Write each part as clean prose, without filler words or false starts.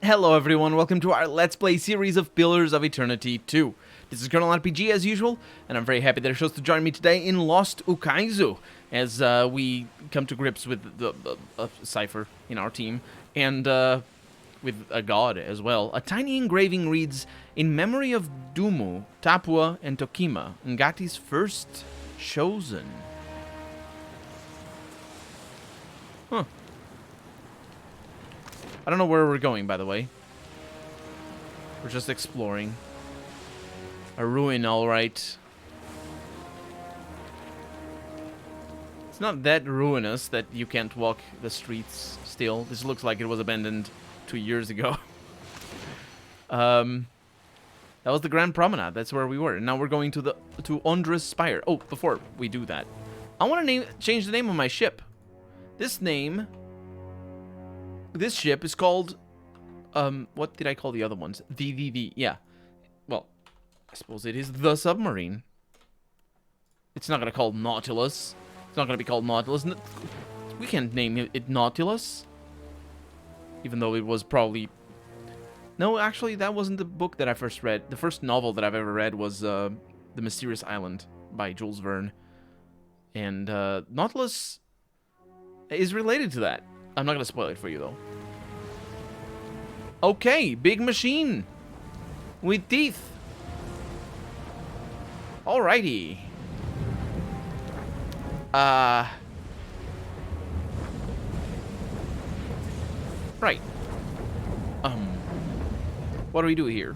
Hello everyone, welcome to our Let's Play series of Pillars of Eternity 2. This is Colonel RPG as usual, and I'm very happy that you're chose to join me today in Lost Ukaizu as we come to grips with the cipher in our team, and with a god as well. A tiny engraving reads, "In memory of Dumu, Tapua, and Tokima, Ngati's first chosen." Huh. I don't know where we're going, by the way. We're just exploring. A ruin, alright. It's not that ruinous that you can't walk the streets still. This looks like it was abandoned 2 years ago. That was the Grand Promenade. That's where we were. And now we're going to Ondra's Spire. Oh, before we do that, I want to change the name of my ship. This ship is called, what did I call the other ones? Yeah. Well, I suppose it is the submarine. It's not going to call Nautilus. It's not going to be called Nautilus. We can't name it Nautilus. Even though it was probably... No, actually, that wasn't the book that I first read. The first novel that I've ever read was The Mysterious Island by Jules Verne. And Nautilus is related to that. I'm not going to spoil it for you, though. Okay, big machine. With teeth. Alrighty. Right. What do we do here?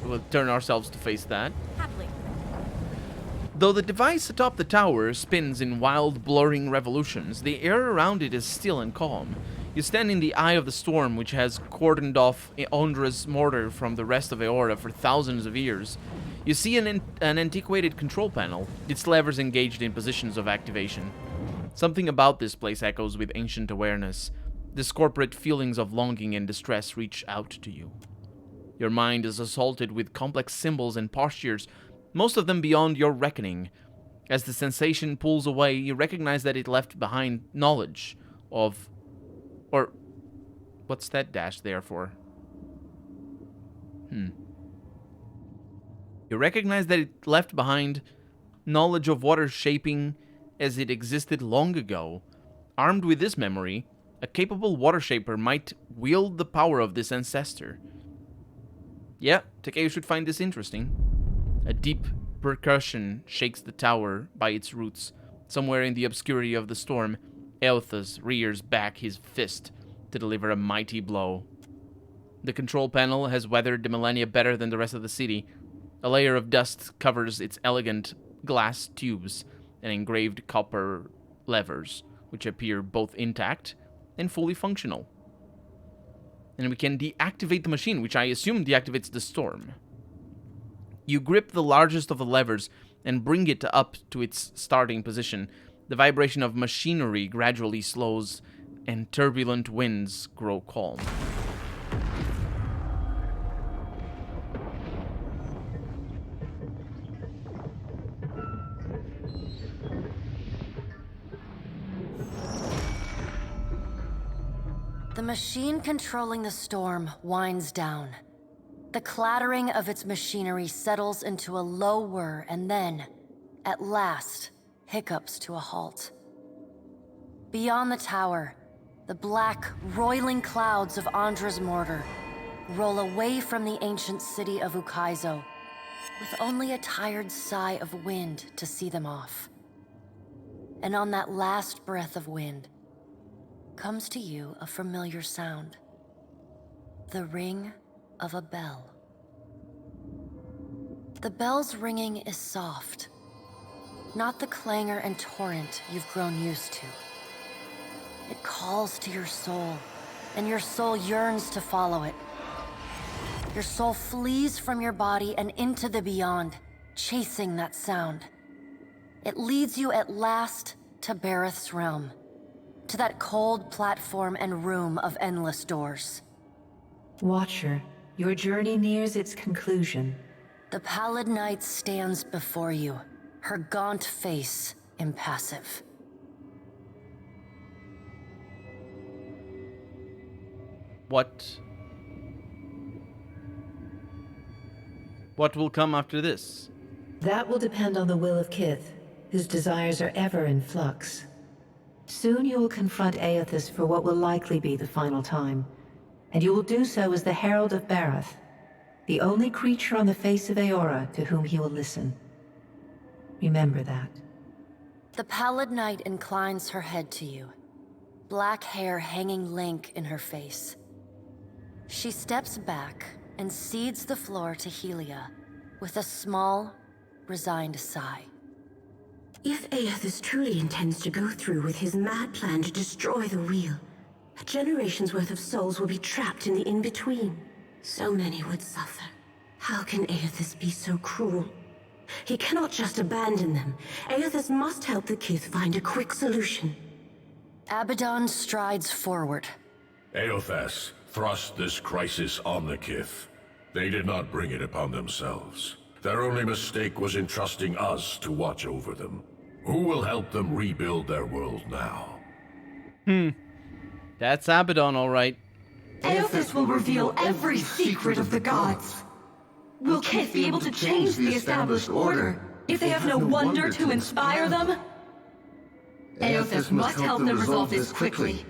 We'll turn ourselves to face that. Happily. Though the device atop the tower spins in wild, blurring revolutions, the air around it is still and calm. You stand in the eye of the storm, which has cordoned off Ondra's mortar from the rest of Eora for thousands of years. You see an antiquated control panel, its levers engaged in positions of activation. Something about this place echoes with ancient awareness. Discorporate feelings of longing and distress reach out to you. Your mind is assaulted with complex symbols and postures, most of them beyond your reckoning. As the sensation pulls away, you recognize that it left behind knowledge of... Or... What's that dash there for? You recognize that it left behind knowledge of water shaping as it existed long ago. Armed with this memory, a capable water shaper might wield the power of this ancestor. Yeah, Decay should find this interesting. A deep percussion shakes the tower by its roots. Somewhere in the obscurity of the storm, Elthas rears back his fist to deliver a mighty blow. The control panel has weathered the millennia better than the rest of the city. A layer of dust covers its elegant glass tubes and engraved copper levers, which appear both intact and fully functional. And we can deactivate the machine, which I assume deactivates the storm. You grip the largest of the levers and bring it up to its starting position. The vibration of machinery gradually slows, and turbulent winds grow calm. The machine controlling the storm winds down. The clattering of its machinery settles into a low whir and then, at last, hiccups to a halt. Beyond the tower, the black, roiling clouds of Ondra's mortar roll away from the ancient city of Ukaizo, with only a tired sigh of wind to see them off. And on that last breath of wind, comes to you a familiar sound. The ring of a bell. The bell's ringing is soft, not the clangor and torrent you've grown used to. It calls to your soul, and your soul yearns to follow it. Your soul flees from your body and into the beyond, chasing that sound. It leads you at last to Bareth's realm, to that cold platform and room of endless doors. Watcher, your journey nears its conclusion. The pallid night stands before you, her gaunt face impassive. What will come after this? That will depend on the will of Kith, whose desires are ever in flux. Soon you will confront Aethys for what will likely be the final time, and you will do so as the Herald of Barath, the only creature on the face of Aora to whom he will listen. Remember that. The pallid knight inclines her head to you, black hair hanging lank in her face. She steps back and cedes the floor to Helia with a small, resigned sigh. If Aethys truly intends to go through with his mad plan to destroy the wheel, a generation's worth of souls will be trapped in the in-between. So many would suffer. How can Aethys be so cruel? He cannot just abandon them. Aethys must help the Kith find a quick solution. Abaddon strides forward. Aethys thrust this crisis on the Kith. They did not bring it upon themselves. Their only mistake was entrusting us to watch over them. Who will help them rebuild their world now? That's Abaddon, all right. Aethys will reveal every secret of the gods. Will Kith be able to change the established order if they have no wonder to inspire them? Aethys must help them resolve this quickly,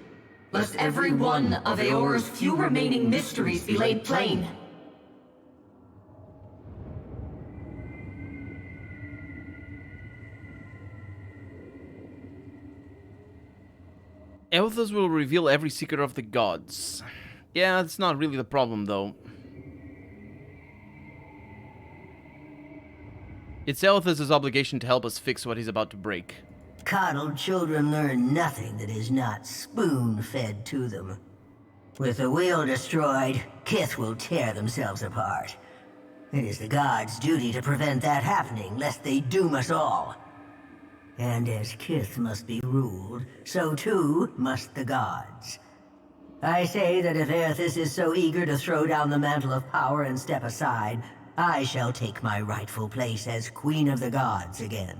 lest every one of Aora's few remaining mysteries be laid plain. Aethys will reveal every secret of the gods. Yeah, that's not really the problem, though. It's Aethys' obligation to help us fix what he's about to break. Coddled children learn nothing that is not spoon-fed to them. With the wheel destroyed, Kith will tear themselves apart. It is the gods' duty to prevent that happening, lest they doom us all. And as Kith must be ruled, so too must the gods. I say that if Aethys is so eager to throw down the mantle of power and step aside, I shall take my rightful place as Queen of the Gods again.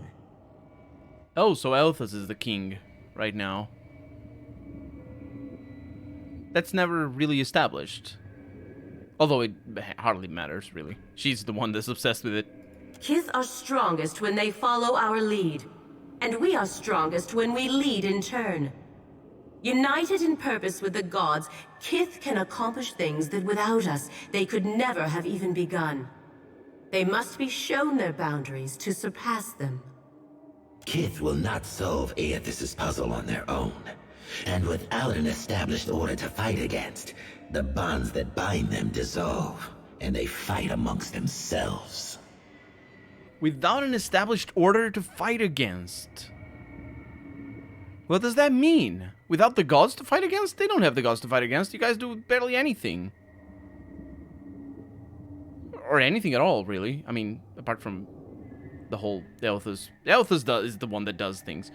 Oh, so Aethys is the king right now. That's never really established. Although it hardly matters, really. She's the one that's obsessed with it. Kith are strongest when they follow our lead. And we are strongest when we lead in turn. United in purpose with the gods, Kith can accomplish things that without us, they could never have even begun. They must be shown their boundaries to surpass them. Kith will not solve Aethys' puzzle on their own. And without an established order to fight against, the bonds that bind them dissolve, and they fight amongst themselves. Without an established order to fight against. What does that mean? Without the gods to fight against? They don't have the gods to fight against. You guys do barely anything. Or anything at all, really. I mean, apart from the whole Aethys. Aethys is the one that does things.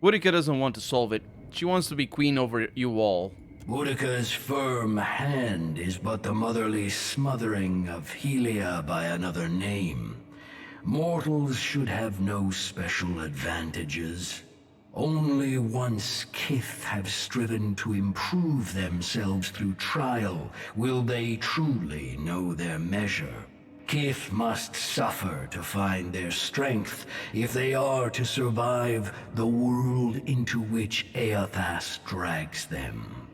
Woedica doesn't want to solve it. She wants to be queen over you all. Woedica's firm hand is but the motherly smothering of Helia by another name. Mortals should have no special advantages. Only once Kith have striven to improve themselves through trial will they truly know their measure. Kith must suffer to find their strength if they are to survive the world into which Aethys drags them.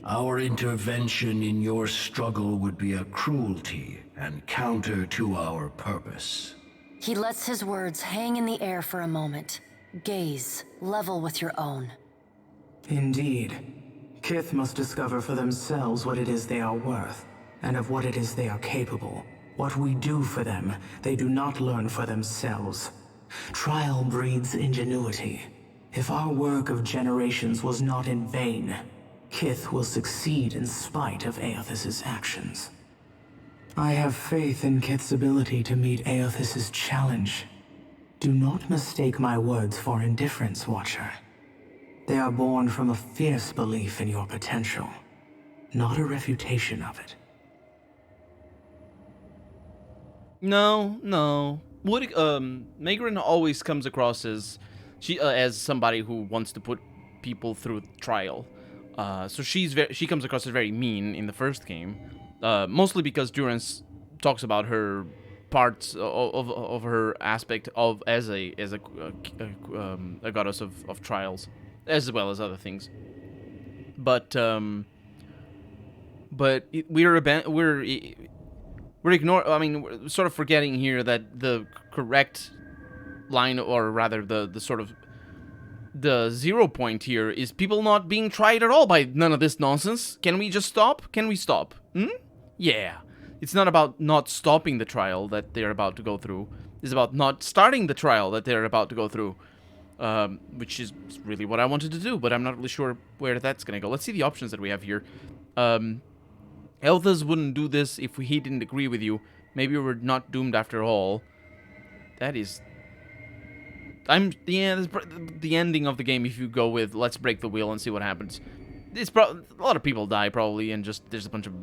Our intervention in your struggle would be a cruelty and counter to our purpose. He lets his words hang in the air for a moment. Gaze, level with your own. Indeed. Kith must discover for themselves what it is they are worth, and of what it is they are capable. What we do for them, they do not learn for themselves. Trial breeds ingenuity. If our work of generations was not in vain, Kith will succeed in spite of Aethys' actions. I have faith in Kith's ability to meet Aethys' challenge. Do not mistake my words for indifference, Watcher. They are born from a fierce belief in your potential, not a refutation of it. No. Megrin always comes across as as somebody who wants to put people through trial. So she comes across as very mean in the first game, mostly because Durance talks about her parts of her aspect of as a goddess of trials, as well as other things. But we're ignoring. I mean, we're sort of forgetting here that the correct line, or rather the sort of the 0 point here, is people not being tried at all by none of this nonsense. Can we just stop? Can we stop? Yeah. It's not about not stopping the trial that they're about to go through. It's about not starting the trial that they're about to go through. Which is really what I wanted to do, but I'm not really sure where that's gonna go. Let's see the options that we have here. Elthas wouldn't do this if he didn't agree with you. Maybe we're not doomed after all. That is... that's the ending of the game if you go with let's break the wheel and see what happens. It's a lot of people die probably, and just there's a bunch of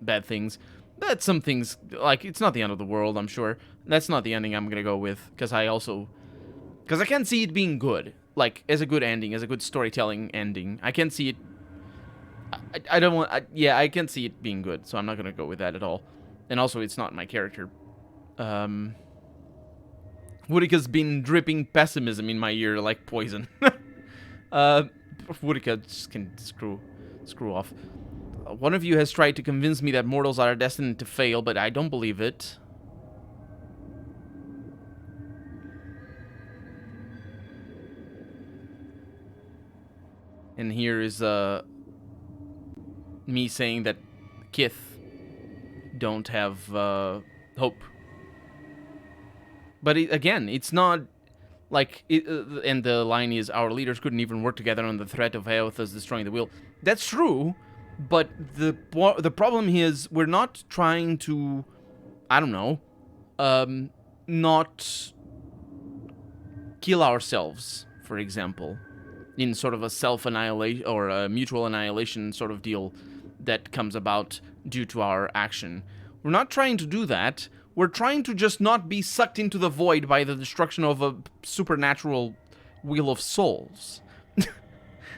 bad things. But some things, like, it's not the end of the world, I'm sure. That's not the ending I'm gonna go with, because I can't see it being good. Like, as a good ending, as a good storytelling ending. I can't see it... I don't want... I can't see it being good, so I'm not gonna go with that at all. And also, it's not my character. Woedica's been dripping pessimism in my ear like poison. Woedica just can screw off. One of you has tried to convince me that mortals are destined to fail, but I don't believe it. And here is me saying that Kith don't have hope. But again, it's not like... and the line is, our leaders couldn't even work together on the threat of Eothas destroying the wheel. That's true, but the problem is we're not trying to... I don't know... not kill ourselves, for example, in sort of a self-annihilation or a mutual annihilation sort of deal that comes about due to our action. We're not trying to do that. We're trying to just not be sucked into the void by the destruction of a supernatural wheel of souls.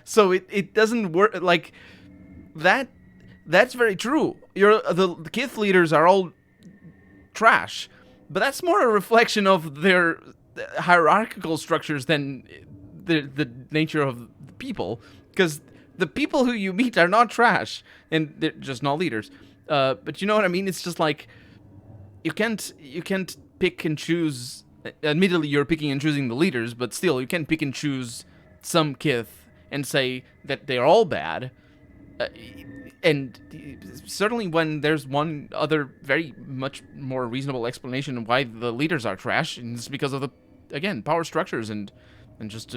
So it doesn't work like that. That's very true. The Kith leaders are all trash, but that's more a reflection of their hierarchical structures than the nature of the people, because the people who you meet are not trash, and they're just not leaders. But you know what I mean? It's just like you can't pick and choose. Admittedly, you're picking and choosing the leaders, but still, you can't pick and choose some Kith and say that they're all bad. And certainly when there's one other very much more reasonable explanation of why the leaders are trash, and it's because of the, again, power structures and just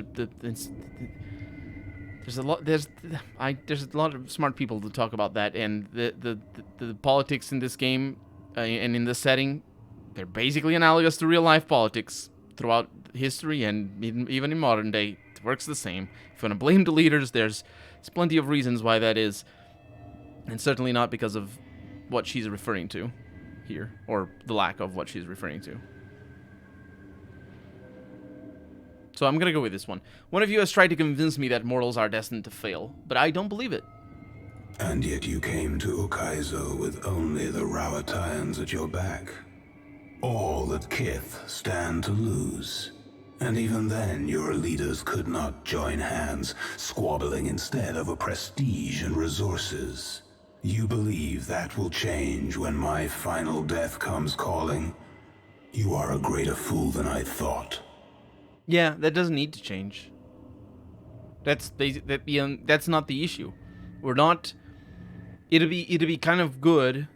there's a lot of smart people to talk about that, and the politics in this game and in this setting, they're basically analogous to real life politics throughout history and even in modern day. It works the same. If you want to blame the leaders, there's plenty of reasons why that is, and certainly not because of what she's referring to here, or the lack of what she's referring to. So I'm gonna go with this one. One of you has tried to convince me that mortals are destined to fail, but I don't believe it. And yet you came to Ukaizo with only the Rawatayans at your back. All that Kith stand to lose. And even then, your leaders could not join hands, squabbling instead over prestige and resources. You believe that will change when my final death comes calling? You are a greater fool than I thought. Yeah, that doesn't need to change. That's not the issue. We're not... It'd be kind of good.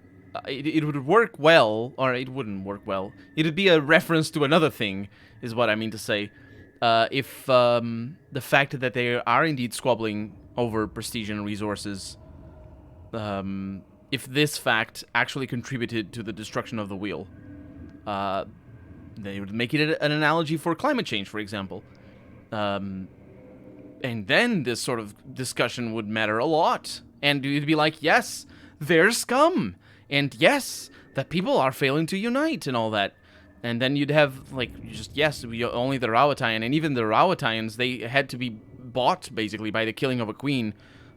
It would work well, or it wouldn't work well. It'd be a reference to another thing, is what I mean to say. If the fact that they are indeed squabbling over prestige and resources, if this fact actually contributed to the destruction of the wheel, they would make it an analogy for climate change, for example. And then this sort of discussion would matter a lot. And you'd be like, yes, they're scum. And yes, that people are failing to unite and all that. And then you'd have, like, only the Rawatayan, and even the Rawatayans, they had to be bought, basically, by the killing of a queen,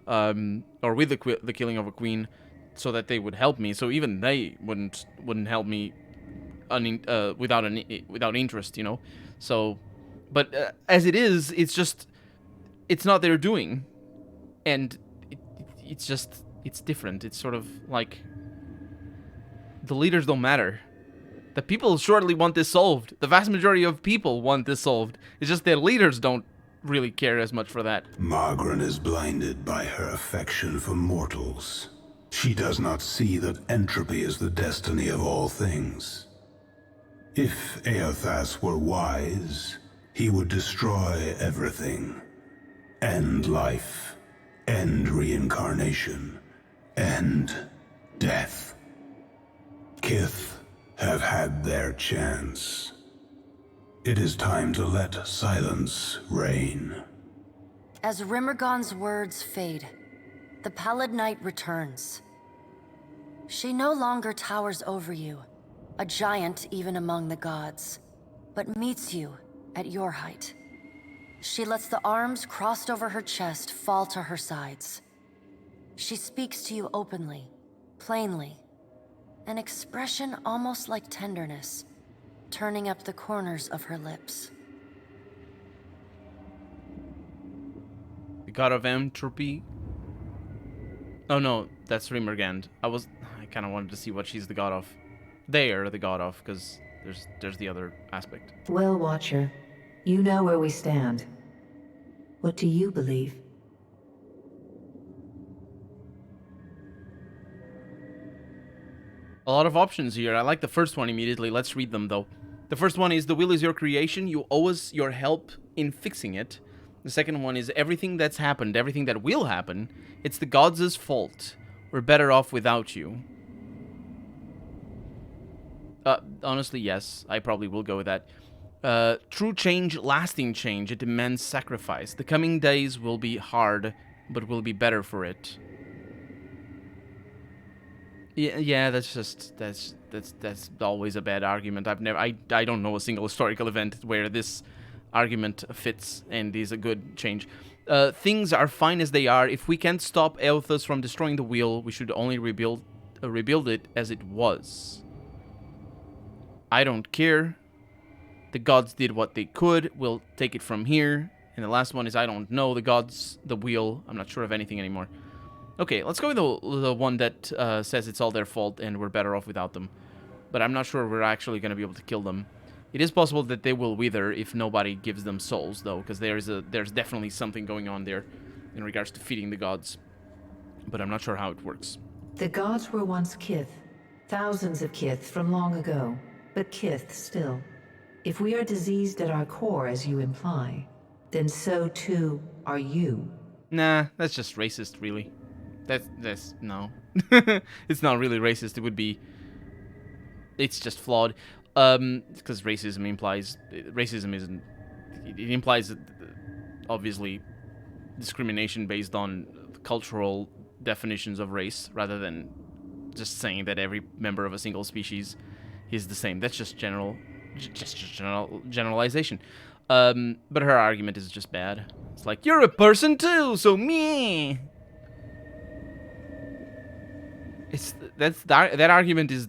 or with the killing of a queen, so that they would help me. So even they wouldn't help me without interest, you know? So, but as it is, it's not their doing. And it's different. It's sort of like, the leaders don't matter. The people surely want this solved. The vast majority of people want this solved. It's just their leaders don't really care as much for that. Margaret is blinded by her affection for mortals. She does not see that entropy is the destiny of all things. If Eothas were wise, he would destroy everything. End life. End reincarnation. End death. Kith have had their chance. It is time to let silence reign. As Rimmergon's words fade, the Pallid Knight returns. She no longer towers over you, a giant even among the gods, but meets you at your height. She lets the arms crossed over her chest fall to her sides. She speaks to you openly, plainly, an expression almost like tenderness, turning up the corners of her lips. The god of entropy? Oh no, that's Rimmergand. I kind of wanted to see what she's the god of. They are the god of, because there's the other aspect. Well, Watcher, you know where we stand. What do you believe? A lot of options here. I like the first one immediately. Let's read them, though. The first one is, the will is your creation. You owe us your help in fixing it. The second one is, everything that's happened, everything that will happen, it's the gods' fault. We're better off without you. Honestly, yes. I probably will go with that. True change, lasting change. It demands sacrifice. The coming days will be hard, but will be better for it. Yeah, that's always a bad argument. I don't know a single historical event where this argument fits and is a good change. Things are fine as they are. If we can't stop Eothas from destroying the wheel, we should only rebuild it as it was. I don't care. The gods did what they could. We'll take it from here. And the last one is, I don't know. The gods, the wheel. I'm not sure of anything anymore. Okay, let's go with the one that says it's all their fault and we're better off without them. But I'm not sure we're actually going to be able to kill them. It is possible that they will wither if nobody gives them souls, though, because there's definitely something going on there in regards to feeding the gods. But I'm not sure how it works. The gods were once Kith. Thousands of Kith from long ago, but Kith still. If we are diseased at our core, as you imply, then so too are you. Nah, that's just racist, really. That's no. It's not really racist. It's just flawed. Because racism implies it implies obviously discrimination based on cultural definitions of race rather than just saying that every member of a single species is the same. That's just generalization. But her argument is just bad. It's like, you're a person too, so me. That argument is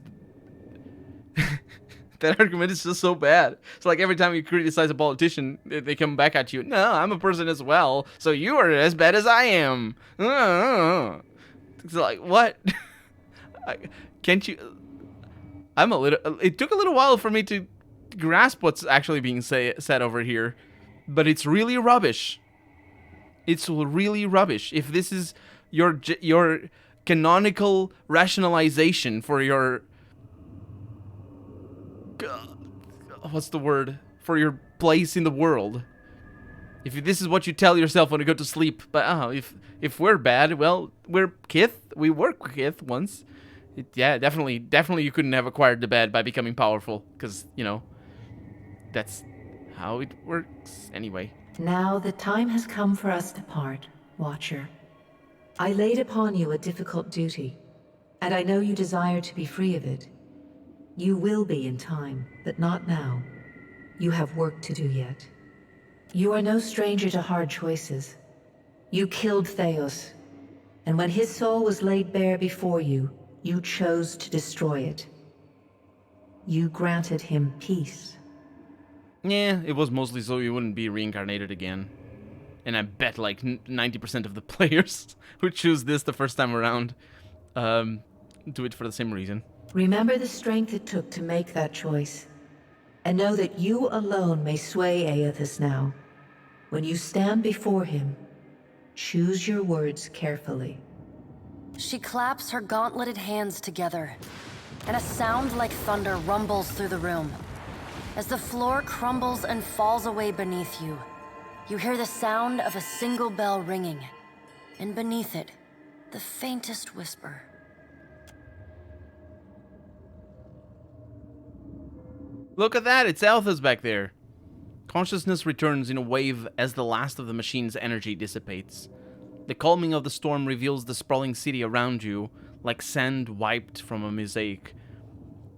that argument is just so bad. It's like every time you criticize a politician, they come back at you. No, I'm a person as well, so you are as bad as I am. It's like, what? Can't you? It took a little while for me to grasp what's actually being said over here, but it's really rubbish. It's really rubbish. If this is your canonical rationalization for your what's the word, for your place in the world, if this is what you tell yourself when you go to sleep, but if we're bad, well, we're Kith, we were Kith once. Yeah, definitely you couldn't have acquired the bad by becoming powerful, because that's how it works anyway. Now the time has come for us to part, Watcher. I laid upon you a difficult duty, and I know you desire to be free of it. You will be in time, but not now. You have work to do yet. You are no stranger to hard choices. You killed Theos, and when his soul was laid bare before you, you chose to destroy it. You granted him peace. Yeah, it was mostly so you wouldn't be reincarnated again. And I bet like 90% of the players who choose this the first time around do it for the same reason. Remember the strength it took to make that choice, and know that you alone may sway Aethys now. When you stand before him, choose your words carefully. She claps her gauntleted hands together, and a sound like thunder rumbles through the room. As the floor crumbles and falls away beneath you, you hear the sound of a single bell ringing, and beneath it, the faintest whisper. Look at that, it's Althas back there. Consciousness returns in a wave as the last of the machine's energy dissipates. The calming of the storm reveals the sprawling city around you, like sand wiped from a mosaic.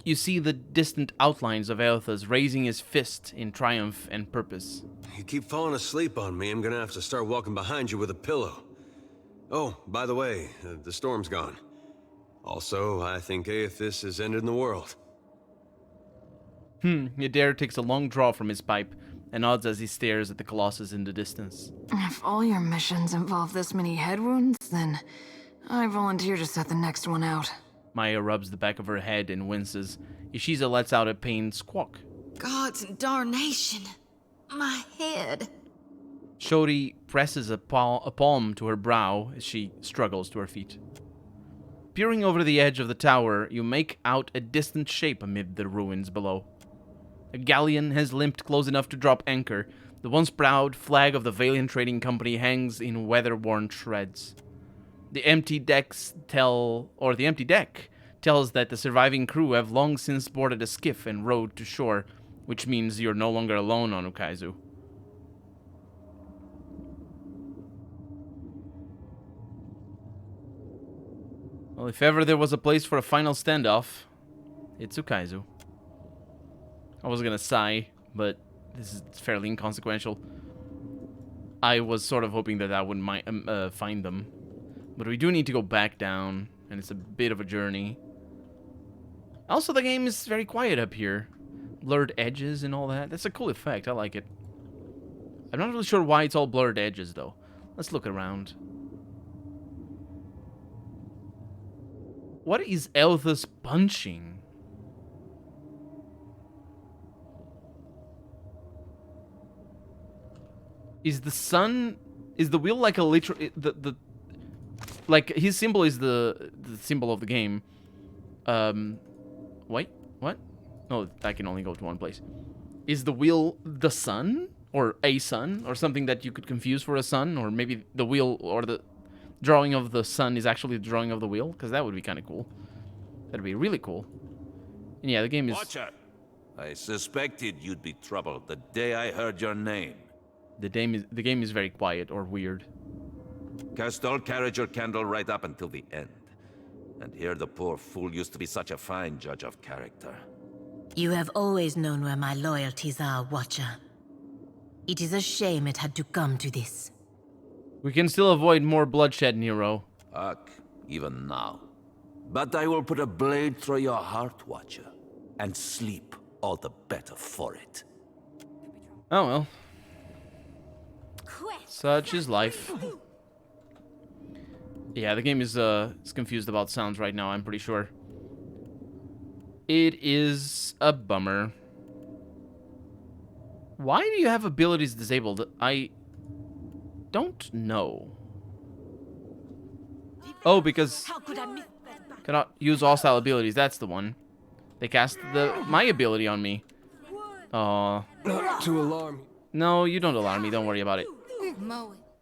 You see the distant outlines of Althas raising his fist in triumph and purpose. You keep falling asleep on me, I'm gonna have to start walking behind you with a pillow. Oh, by the way, the storm's gone. Also, I think Aethys is ending the world. Adair takes a long draw from his pipe and nods as he stares at the Colossus in the distance. If all your missions involve this many head wounds, then I volunteer to set the next one out. Maya rubs the back of her head and winces. Ishiza lets out a pained squawk. God's darnation. My head. Shori presses a palm to her brow as she struggles to her feet. Peering over the edge of the tower, you make out a distant shape amid the ruins below. A galleon has limped close enough to drop anchor. The once proud flag of the Valiant Trading Company hangs in weather-worn shreds. The empty deck tells that the surviving crew have long since boarded a skiff and rowed to shore, which means you're no longer alone on Ukaizu. Well, if ever there was a place for a final standoff, it's Ukaizu. I was gonna sigh, but this is fairly inconsequential. I was sort of hoping that I wouldn't find them. But we do need to go back down, and it's a bit of a journey. Also, the game is very quiet up here. Blurred edges and all that. That's a cool effect. I like it. I'm not really sure why it's all blurred edges, though. Let's look around. What is Elthas punching? Is the sun... Is the wheel like a literal... Like, his symbol is the symbol of the game. Wait, what? No, I can only go to one place. Is the wheel the sun? Or a sun? Or something that you could confuse for a sun? Or maybe the wheel or the drawing of the sun is actually the drawing of the wheel? Because that would be kind of cool. That'd be really cool. And yeah, the game is... Watcher! I suspected you'd be troubled the day I heard your name. The game is very quiet or weird. Castell carried your candle right up until the end. And here the poor fool used to be such a fine judge of character. You have always known where my loyalties are, Watcher. It is a shame it had to come to this. We can still avoid more bloodshed, Nero. Ugh, even now. But I will put a blade through your heart, Watcher. And sleep all the better for it. Oh well. Such is life. Yeah, the game is confused about sounds right now, I'm pretty sure. It is a bummer. Why do you have abilities disabled? I don't know. Oh, because cannot use all style abilities. That's the one. They cast my ability on me. Aw. Not to alarm you. No, you don't alarm me. Don't worry about it.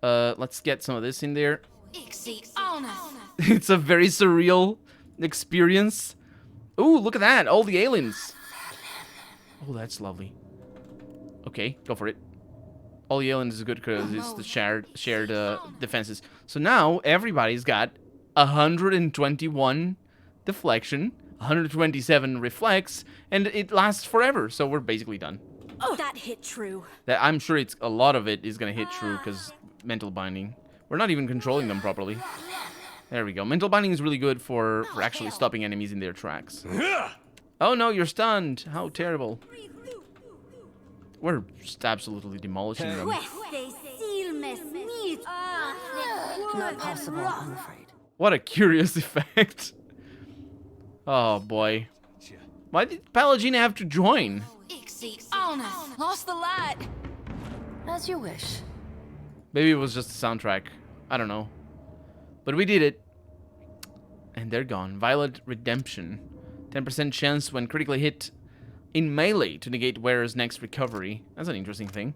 Let's get some of this in there. It's a very surreal experience. Ooh, look at that. All the aliens. Oh, that's lovely. Okay, go for it. All the aliens is good because it's the shared defenses. So now everybody's got 121 deflection, 127 reflex, and it lasts forever, so we're basically done. Oh, that hit true. That I'm sure it's a lot of it is gonna hit true because mental binding. We're not even controlling them properly. There we go. Mental binding is really good for actually stopping enemies in their tracks. Oh no, you're stunned. How terrible. We're just absolutely demolishing them. Not possible, I'm afraid. What a curious effect. Oh boy. Why did Pallegina have to join? Lost the light. As you wish. Maybe it was just a soundtrack. I don't know. But we did it. And they're gone. Violet Redemption. 10% chance when critically hit in melee to negate wearer's next recovery. That's an interesting thing.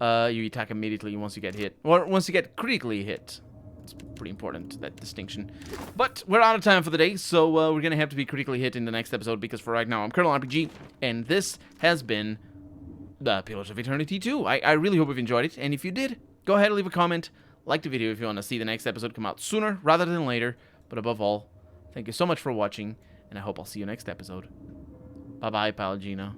You attack immediately once you get hit. Or once you get critically hit. It's pretty important, that distinction. But we're out of time for the day, so we're going to have to be critically hit in the next episode, because for right now, I'm Colonel RPG, and this has been the Pillars of Eternity 2. I really hope you've enjoyed it, and if you did, go ahead and leave a comment, like the video if you want to see the next episode come out sooner rather than later, but above all, thank you so much for watching, and I hope I'll see you next episode. Bye-bye, Pallegina.